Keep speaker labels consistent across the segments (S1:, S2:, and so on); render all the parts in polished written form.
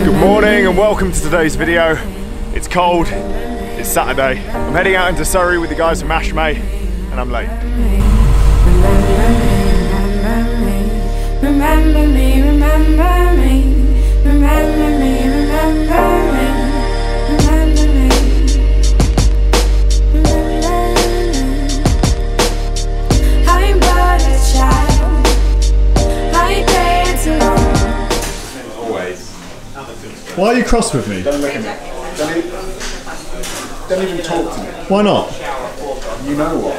S1: Good morning and welcome to today's video. It's cold, it's Saturday. I'm heading out into Surrey with the guys from Ashmay and I'm late.
S2: Remember me, remember me, remember me, remember me, remember me, I'm but a child, I dance alone.
S3: Always.
S1: Why are you cross with me?
S3: Don't look at me. Don't even talk to me.
S1: Why not?
S3: You know what?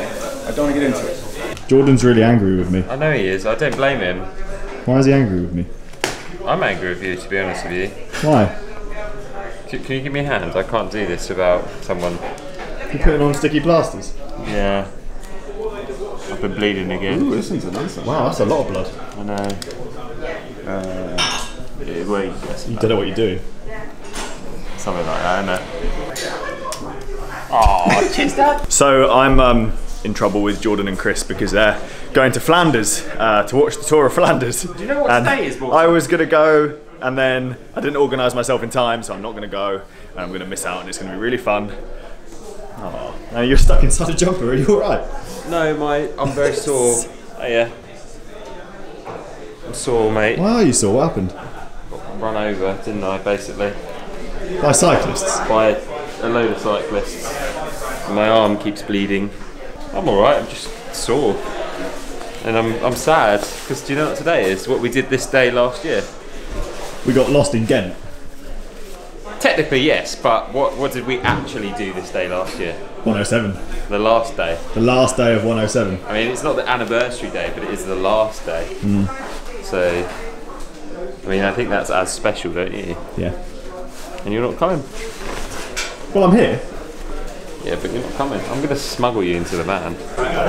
S3: I don't want to get into it.
S1: Jordan's really angry with me.
S4: I know he is, I don't blame him.
S1: Why is he angry with me?
S4: I'm angry with you, to be honest with you.
S1: Why?
S4: Can you give me a hand? I can't do this without someone.
S1: You're putting on sticky plasters?
S4: Yeah. I've been bleeding again.
S3: Ooh, this one's a nice one.
S1: Wow, that's a lot of blood.
S4: I know. Wait,
S1: You don't know what you're doing.
S4: something like that, isn't it? Oh, cheers, Dad.
S1: So I'm in trouble with Jordan and Chris because they're going to Flanders to watch the Tour of Flanders.
S4: Do you know what today is, boys?
S1: I was going to go and then I didn't organise myself in time, so I'm not going to go and I'm going to miss out and it's going to be really fun. Oh, now you're stuck inside a jumper, are you alright?
S4: No, I'm very sore. Oh, yeah. I'm sore, mate.
S1: Why are you sore? What happened?
S4: Got run over, didn't I, basically?
S1: By cyclists?
S4: By a load of cyclists. My arm keeps bleeding. I'm alright, I'm just sore. And I'm sad, because do you know what today is? What we did this day last year.
S1: We got lost in Ghent.
S4: Technically, yes, but what did we actually do this day last year?
S1: 107.
S4: The last day.
S1: The last day of 107.
S4: I mean, it's not the anniversary day, but it is the last day. So, I mean, I think that's as special, don't you?
S1: Yeah.
S4: And you're not coming.
S1: Well, I'm here.
S4: Yeah, but you're not coming. I'm going to smuggle you into the van.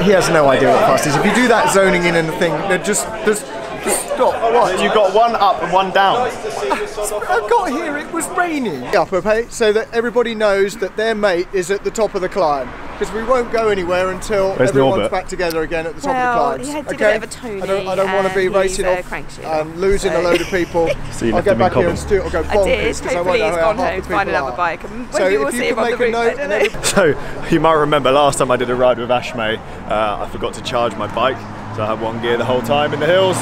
S5: He has no idea what fast is. If you do that zoning in and the thing, just stop. What?
S1: You got one up and one down.
S5: I got here, it was raining. Up, okay, so that everybody knows that their mate is at the top of the climb. Because we won't go anywhere until everyone's
S1: Norbert?
S5: back together again at the top
S6: Well,
S5: of the
S6: he
S5: climb.
S6: did a bit of a Tony.
S5: I don't want to be
S6: and
S5: racing
S6: he's a
S5: off
S6: crankshaft.
S5: and losing a load of people.
S1: So you
S5: I'll
S1: left
S5: get
S1: him in
S5: back here
S1: Cobham?
S5: and Stuart will go
S6: I
S5: bonkers.
S6: did.
S5: 'cause I won't
S6: Hopefully
S5: know
S6: he's
S5: how
S6: gone
S5: hot
S6: home
S5: the
S6: to find
S5: people
S6: another
S5: are.
S6: bike. And
S5: So
S6: when you will
S5: if you
S6: see him
S5: can
S6: on the
S5: make a
S6: route, I
S5: note
S6: don't
S5: and
S6: know.
S1: So you might remember last time I did a ride with Ashmay, I forgot to charge my bike, so I had one gear the whole time in the hills.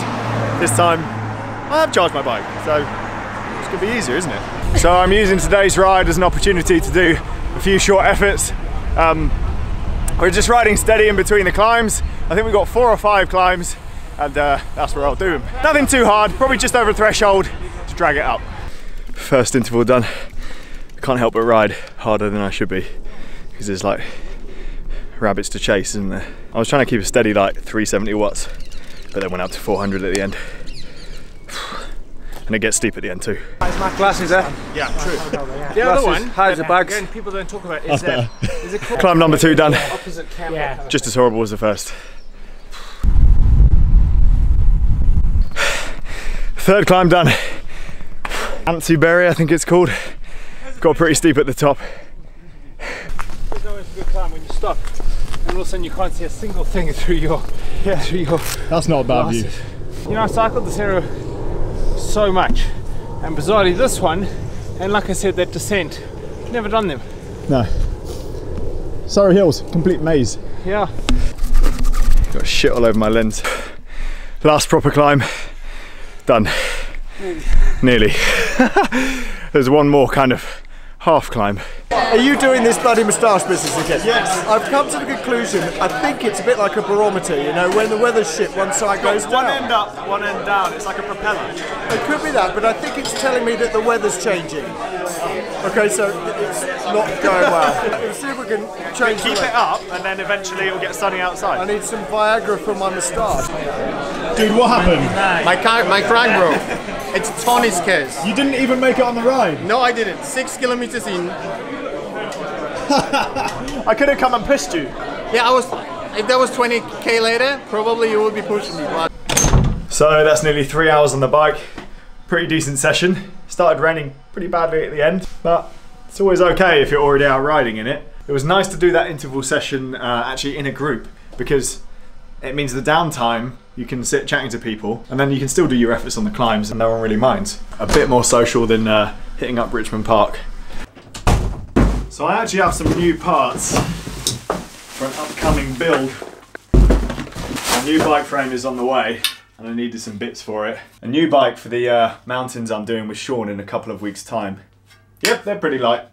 S1: This time I have charged my bike, so it's gonna be easier, isn't it? So I'm using today's ride as an opportunity to do a few short efforts. We're just riding steady in between the climbs. I think we've got 4 or 5 climbs, and that's where I'll do them. Nothing too hard, probably just over a threshold to drag it up. First interval done. Can't help but ride harder than I should be, because there's like rabbits to chase, isn't there? I was trying to keep a steady like 370 watts, but then went up to 400 at the end. And it gets steep at the end too.
S5: Glasses there.
S1: Yeah, true.
S5: The other one, how's the bags?
S7: Again, people don't talk about
S1: That's better. Climb number 2 done.
S7: opposite camera. Yeah.
S1: Just as horrible as the first. Third climb done. Berry, I think it's called. Got pretty steep at the top.
S7: It's always a good climb when you stop, and all of a sudden you can't see a single thing through your
S1: That's not a bad view.
S7: glasses. You know, I cycled this area so much, and bizarrely this one, and like I said, that descent, never done them.
S1: No. Surrey Hills, complete maze.
S7: Yeah.
S1: Got shit all over my lens. Last proper climb, done. Nearly. There's one more kind of half climb.
S5: Are you doing this bloody moustache business again? Yes. I've come to the conclusion, I think it's a bit like a barometer, you know, when the weather's shit, one side goes down.
S1: One end up, one end down. It's like a propeller.
S5: It could be that, but I think it's telling me that the weather's changing. Okay, so it's not going well. Let's see if we can change
S1: Keep
S5: the
S1: it up, and then eventually it'll get sunny
S5: I
S1: outside.
S5: need some Viagra for my moustache.
S1: Dude, what happened?
S8: My crank broke. It's Tony's case.
S1: You didn't even make it on the ride.
S8: No, I didn't. 6 kilometers in.
S1: I could have come and pushed you.
S8: Yeah, I was. If that was 20k later, probably you would be pushing me. But
S1: So that's nearly 3 hours on the bike. Pretty decent session. Started raining pretty badly at the end, but it's always okay if you're already out riding in it. It was nice to do that interval session actually in a group, because it means the downtime You can sit chatting to people, and then you can still do your efforts on the climbs and no one really minds. A bit more social than hitting up Richmond Park. So I actually have some new parts for an upcoming build. My new bike frame is on the way, and I needed some bits for it. A new bike for the mountains I'm doing with Sean in a couple of weeks' time. Yep, they're pretty light.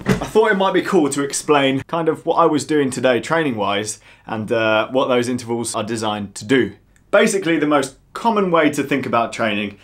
S1: I thought it might be cool to explain kind of what I was doing today training-wise and what those intervals are designed to do. Basically, the most common way to think about training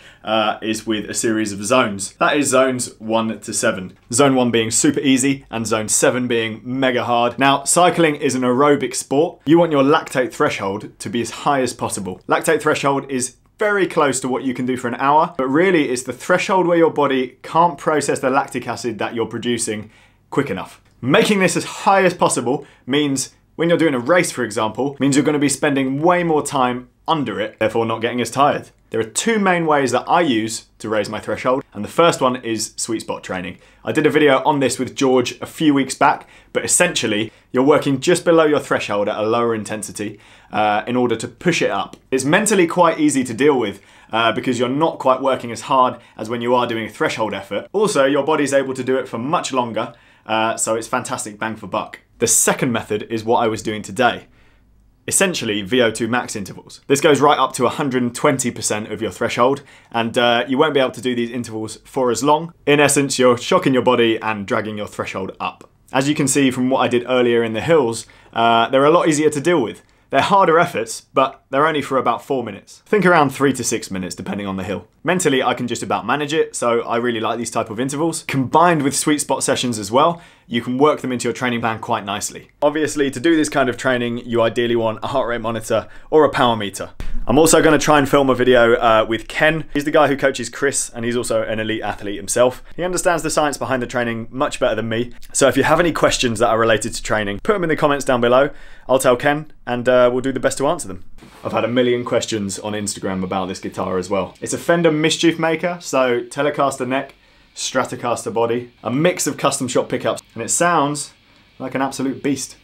S1: is with a series of zones. That is zones 1 to 7. Zone 1 being super easy and zone 7 being mega hard. Now, cycling is an aerobic sport. You want your lactate threshold to be as high as possible. Lactate threshold is very close to what you can do for an hour, but really it's the threshold where your body can't process the lactic acid that you're producing quick enough. Making this as high as possible means when you're doing a race, for example, means you're going to be spending way more time under it, therefore not getting as tired. There are two main ways that I use to raise my threshold, and the first one is sweet spot training. I did a video on this with George a few weeks back, but essentially you're working just below your threshold at a lower intensity in order to push it up. It's mentally quite easy to deal with because you're not quite working as hard as when you are doing a threshold effort. Also, your body's able to do it for much longer, so it's fantastic bang for buck. The second method is what I was doing today. Essentially Vo2 Max intervals. This goes right up to 120% of your threshold, and you won't be able to do these intervals for as long. In essence, you're shocking your body and dragging your threshold up. As you can see from what I did earlier in the hills, they're a lot easier to deal with. They're harder efforts, but they're only for about 4 minutes. Think around 3 to 6 minutes, depending on the hill. Mentally, I can just about manage it, so I really like these type of intervals. Combined with sweet spot sessions as well, you can work them into your training plan quite nicely. Obviously, to do this kind of training, you ideally want a heart rate monitor or a power meter. I'm also going to try and film a video with Ken. He's the guy who coaches Chris, and he's also an elite athlete himself. He understands the science behind the training much better than me. So if you have any questions that are related to training, put them in the comments down below. I'll tell Ken, and we'll do the best to answer them. I've had a million questions on Instagram about this guitar as well. It's a Fender Mischief Maker, so Telecaster neck, Stratocaster body, a mix of custom shop pickups, and it sounds like an absolute beast.